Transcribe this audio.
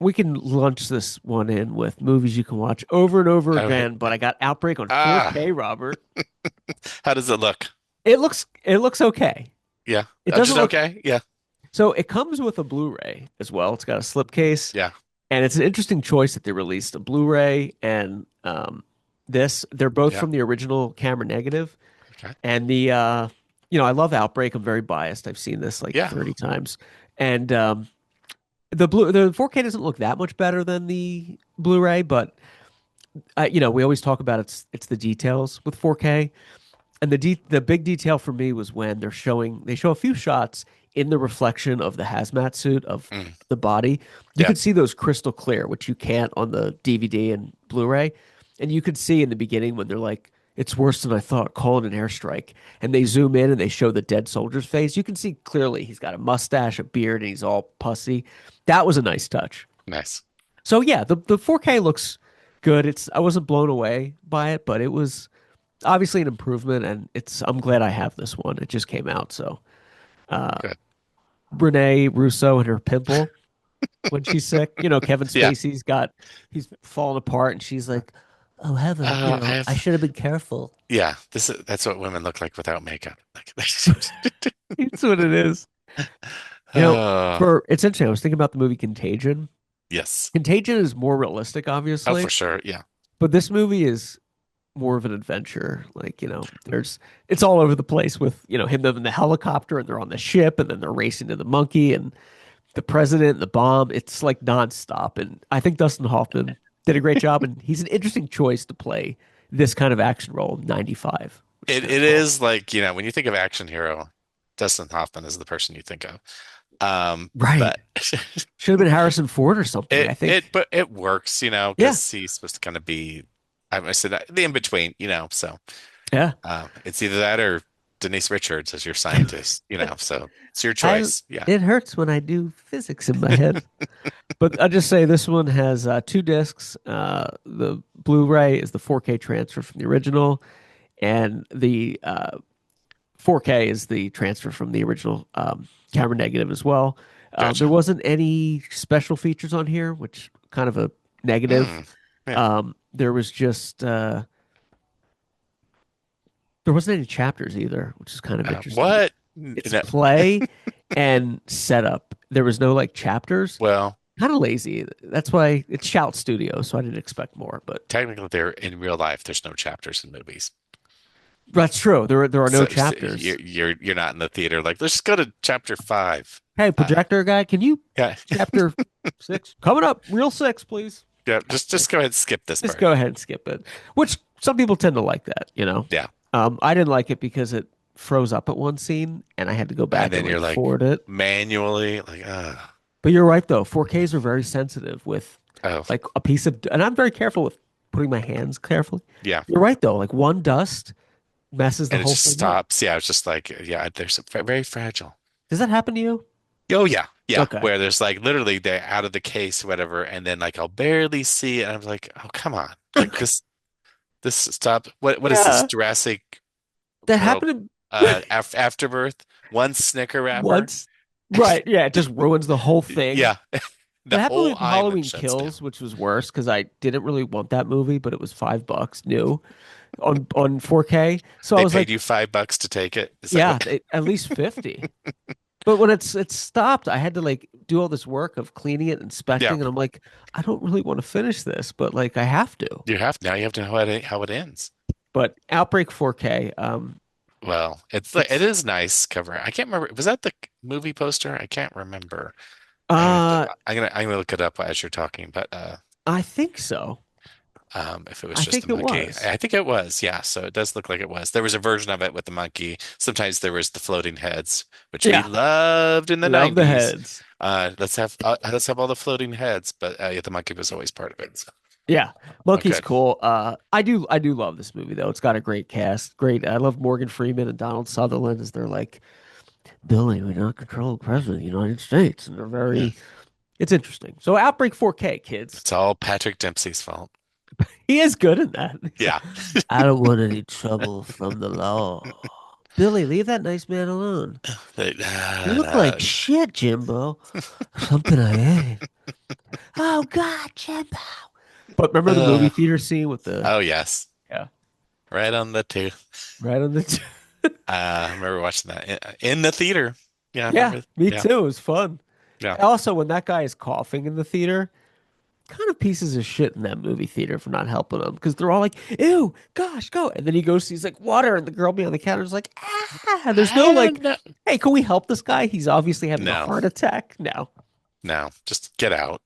we can lunch this one in with movies you can watch over and over Okay. again, but I got Outbreak on Ah, 4K, Robert. how does it look? It looks okay. Yeah. It doesn't Just look okay. Yeah. so it comes with a Blu-ray as well. It's got a slipcase, Yeah. and it's an interesting choice that they released a Blu-ray and this. They're both Yeah. from the original camera negative. Okay. And I love Outbreak. I'm very biased. I've seen this like Yeah. 30 times. And the 4K doesn't look that much better than the Blu-ray, but we always talk about it's the details with 4K. And the big detail for me was when they show a few shots in the reflection of the hazmat suit of Mm. the body. You Yeah. could see those crystal clear, which you can't on the DVD and Blu-ray. And you could see in the beginning when they're like, "It's worse than I thought, call it an airstrike." And they zoom in and they show the dead soldier's face. You can see clearly he's got a mustache, a beard, and he's all pussy. That was a nice touch. Nice. So yeah, the 4K looks good. I wasn't blown away by it, but it was obviously an improvement, and I'm glad I have this one. It just came out, so Good. Rene Russo and her pimple when she's sick. Kevin Yeah. he's falling apart, and she's like, "Oh heaven, I I have. should have been careful." Yeah. That's what women look like without makeup. Like, That's what it is. oh, For it's interesting. I was thinking about the movie Contagion. yes. Contagion is more realistic, Oh, for obviously, sure. Yeah. but this movie is more of an adventure. Like, it's all over the place with, him in the helicopter and they're on the ship and then they're racing to the monkey and the president and the bomb. It's like nonstop. And I think Dustin Hoffman did a great job. And he's an interesting choice to play this kind of action role in 95, which is It kind of it cool. is like, when you think of action hero, Dustin Hoffman is the person you think of. Right. But Should have been Harrison Ford or something, I think. but it works, Yeah. because he's supposed to kind of be, I said that the in between, so Yeah. it's either that or Denise Richards as your scientist, so it's your I choice. Yeah. It hurts when I do physics in my head. But I just say this one has two discs. The Blu-ray is the 4K transfer from the original, and the 4K is the transfer from the original camera negative as well. There Gotcha. wasn't any special features on here, which kind of a negative. Mm, yeah. There was just there wasn't any chapters either, which is kind of interesting. What? It's No. play and setup. There was no like chapters. Well, Kind of lazy. That's why it's Shout Studio, so I didn't expect more. But technically, they're in real life. There's no chapters in movies. that's true. There are no So chapters. you're not in the theater like, let's just go to chapter five. Hey, Uh, projector guy, can you yeah. chapter six coming up? Real six, please. Yeah, just go ahead and skip this Just part. go ahead and skip it. Which some people tend to like that. Yeah. I didn't like it because it froze up at one scene, and I had to go And back and then you're like like forward it. manually like, But you're right though. 4Ks are very sensitive with oh, like a piece of, and I'm very careful with putting my hands carefully. yeah. You're right though. Like one dust messes the And it whole just thing up. stops. Yeah, it's just like, yeah, they're very fragile. Does that happen to you? Oh yeah, yeah. Okay. Where there's like literally they're out of the case, whatever, and then like I'll barely see it, and I'm like, oh come on, like this stop. What is this Yeah. Jurassic That World happened Afterbirth? One Snicker wrapper. once. Right. Yeah. It just ruins the whole thing. Yeah, the That happened whole with island Halloween shuts down. Kills, which was worse because I didn't really want that movie, but it was $5 new on 4K. So I They was paid like, you $5 to take it. Is that yeah, what? at least 50. But when it's stopped, I had to like do all this work of cleaning it, Yeah, inspecting, and I'm like, I don't really want to finish this, but like I have to. you have to know how it ends. But Outbreak 4K, Well, it it's is nice cover. I can't remember. Was that the movie poster? I can't remember. uh I'm gonna look it up as you're talking, but I think so. if it was I just think the it monkey, was. I think it was. Yeah, so it does look like it was. There was a version of it with the monkey. Sometimes there was the floating heads, which we Yeah. loved in the Love the 90s. heads. Let's have all the floating heads, but yeah, the monkey was always part of it. So. Yeah. Monkey's Okay. cool. I do love this movie though. It's got a great cast. Great. I love Morgan Freeman and Donald Sutherland as they're like, Billy, we don't control the president of the United States. And they're Hmm. very it's interesting. So Outbreak 4K, kids. It's all Patrick Dempsey's fault. He is good in that. He's like, Yeah. I don't want any trouble from the law. Billy, leave that nice man alone. They- You look like shit, Jimbo. Something I ate. Oh God, Jimbo. But remember the movie Uh, theater scene with the oh yes, yeah, right on the tooth. right on the I remember watching that in the theater. Yeah, I yeah, remember. me Yeah, too. It was fun. yeah. Also, when that guy is coughing in the theater, kind of pieces of shit in that movie theater for not helping him because they're all like, "Ew, gosh, go!" And then he goes, he's like, "Water," and the girl behind the counter is like, "Ah." There's no I don't like, know. "Hey, can we help this guy? He's obviously having a No, heart attack." No. no, just get out.